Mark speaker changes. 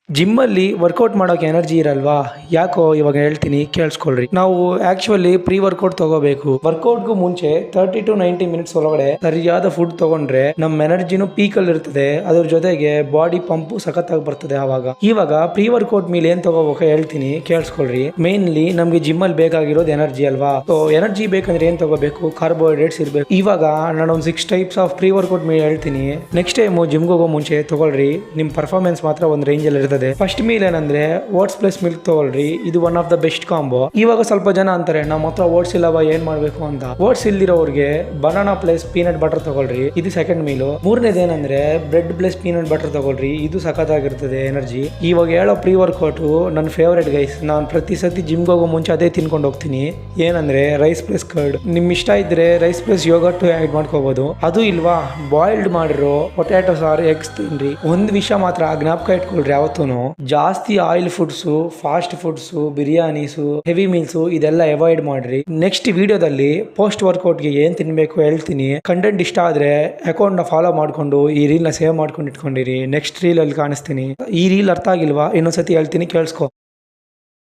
Speaker 1: Gym ಅಲ್ಲಿ workout ಮಾಡೋಕೆ energy ಇರಲ್ವಾ? ಯಾಕೋ ಇವಾಗ ಹೇಳ್ತೀನಿ ಕೇಳಿಸ್ಕೊಳ್ರಿ. ನಾವು ಆಕ್ಚುಲಿ ಪ್ರೀ ವರ್ಕೌಟ್ ತಗೋಬೇಕು. ವರ್ಕೌಟ್ಗೂ ಮುಂಚೆ 30 to 90 ಮಿನಿಟ್ಸ್ ಒಳಗಡೆ ಸರಿಯಾದ ಫುಡ್ ತಗೊಂಡ್ರೆ ನಮ್ಮ ಎನರ್ಜಿನೂ ಪೀಕ್ ಅಲ್ಲಿ ಇರ್ತದೆ. ಅದ್ರ ಜೊತೆಗೆ ಬಾಡಿ ಪಂಪು ಸಖತ್ತಾಗಿ ಬರ್ತದೆ. ಇವಾಗ ಪ್ರೀ ವರ್ಕೌಟ್ ಮೀಲ್ ಏನ್ ತಗೋಬೇಕು ಹೇಳ್ತೀನಿ ಕೇಳಿಸ್ಕೊಳ್ರಿ. ಮೇನ್ಲಿ ನಮ್ಗೆ ಜಿಮ್ ಅಲ್ಲಿ ಬೇಕಾಗಿರೋದು ಎನರ್ಜಿ ಅಲ್ವಾ? ಸೊ ಎನರ್ಜಿ ಬೇಕಂದ್ರೆ ಏನ್ ತಗೋಬೇಕು? ಕಾರ್ಬೋಹೈಡ್ರೇಟ್ಸ್ ಇರಬೇಕು. ಇವಾಗ ನಾನು ಒಂದು 6 types of pre workout meal ಹೇಳ್ತೀನಿ. ನೆಕ್ಸ್ಟ್ ಟೈಮ್ ಜಿಮ್ಗೆ ಹೋಗೋ ಮುಂಚೆ ತಗೊಳ್ರಿ. ನಿಮ್ ಪರ್ಫಾರ್ಮೆನ್ಸ್ ಮಾತ್ರ ಒಂದು ರೇಂಜ್ ಅಲ್ಲಿ ಇರ್ತದೆ. ಫಸ್ಟ್ ಮೀಲ್ ಏನಂದ್ರೆ ಓಟ್ಸ್ ಪ್ಲಸ್ ಮಿಲ್ಕ್ ತಗೊಳ್ರಿ. ಇದು one of the best combo. ಇವಾಗ ಸ್ವಲ್ಪ ಜನ ಅಂತಾರೆ ನಮ್ಮ ಹತ್ರ ಓಟ್ಸ್ ಇಲ್ಲವಾ ಏನ್ ಮಾಡ್ಬೇಕು ಅಂತ. ಓಟ್ಸ್ ಇಲ್ದಿರೋರ್ಗೆ ಬನಾನಾ ಪ್ಲಸ್ ಪೀನಟ್ ಬಟರ್ ತಗೊಳ್ರಿ. ಇದು ಸೆಕೆಂಡ್ ಮೀಲು. ಮೂರನೇದು ಏನಂದ್ರೆ ಬ್ರೆಡ್ ಪ್ಲಸ್ ಪೀನಟ್ ಬಟರ್ ತಗೊಳ್ರಿ. ಇದು ಸಖತ್ತಾಗಿರ್ತದೆ ಎನರ್ಜಿ. ಇವಾಗ ಹೇಳೋ ಪ್ರೀ ವರ್ಕೌಟ್ ನನ್ನ ಫೇವರೇಟ್ ಗೈಸ್. ನಾನು ಪ್ರತಿ ಸತಿ ಜಿಮ್ಗೆ ಹೋಗೋ ಮುಂಚೆ ಅದೇ ತಿನ್ಕೊಂಡು ಹೋಗ್ತೀನಿ. ಏನಂದ್ರೆ ರೈಸ್ ಪ್ಲಸ್ ಕರ್ಡ್. ನಿಮ್ ಇಷ್ಟ ಇದ್ರೆ ರೈಸ್ ಪ್ಲಸ್ ಯೋಗರ್ಟ್ ಆಡ್ ಮಾಡ್ಕೋಬಹುದು. ಅದು ಇಲ್ವಾ ಬಾಯ್ಲ್ಡ್ ಮಾಡಿರೋ ಪೊಟ್ಯಾಟೋಸ್ ಆರ್ ಎಗ್ಸ್ ತಿನ್ರಿ. ಒಂದ್ ವಿಷಯ ಮಾತ್ರ ಜ್ಞಾಪಕ ಇಟ್ಕೊಳ್ರಿ, ಯಾವತ್ತೂ ಜಾಸ್ತಿ oil foods, fast foods, biryanis, heavy meals ಇದೆಲ್ಲ ಅವಾಯ್ಡ್ ಮಾಡ್ರಿ. ನೆಕ್ಸ್ಟ್ ವಿಡಿಯೋದಲ್ಲಿ ಪೋಸ್ಟ್ ವರ್ಕೌಟ್ ಗೆ ಏನ್ ತಿನ್ಬೇಕು ಹೇಳ್ತೀನಿ. ಕಂಟೆಂಟ್ ಇಷ್ಟ ಆದ್ರೆ ಅಕೌಂಟ್ ನ ಫಾಲೋ ಮಾಡ್ಕೊಂಡು ಈ ರೀಲ್ ನ ಸೇವ್ ಮಾಡ್ಕೊಂಡು ಇಟ್ಕೊಂಡಿರಿ. ನೆಕ್ಸ್ಟ್ ರೀಲ್ ಅಲ್ಲಿ ಕಾಣಿಸ್ತೀನಿ. ಈ ರೀಲ್ ಅರ್ಥ ಆಗಿಲ್ವಾ? ಇನ್ನೊಂದ್ಸತಿ ಹೇಳ್ತೀನಿ ಕೇಳಿಸ್ಕೊ.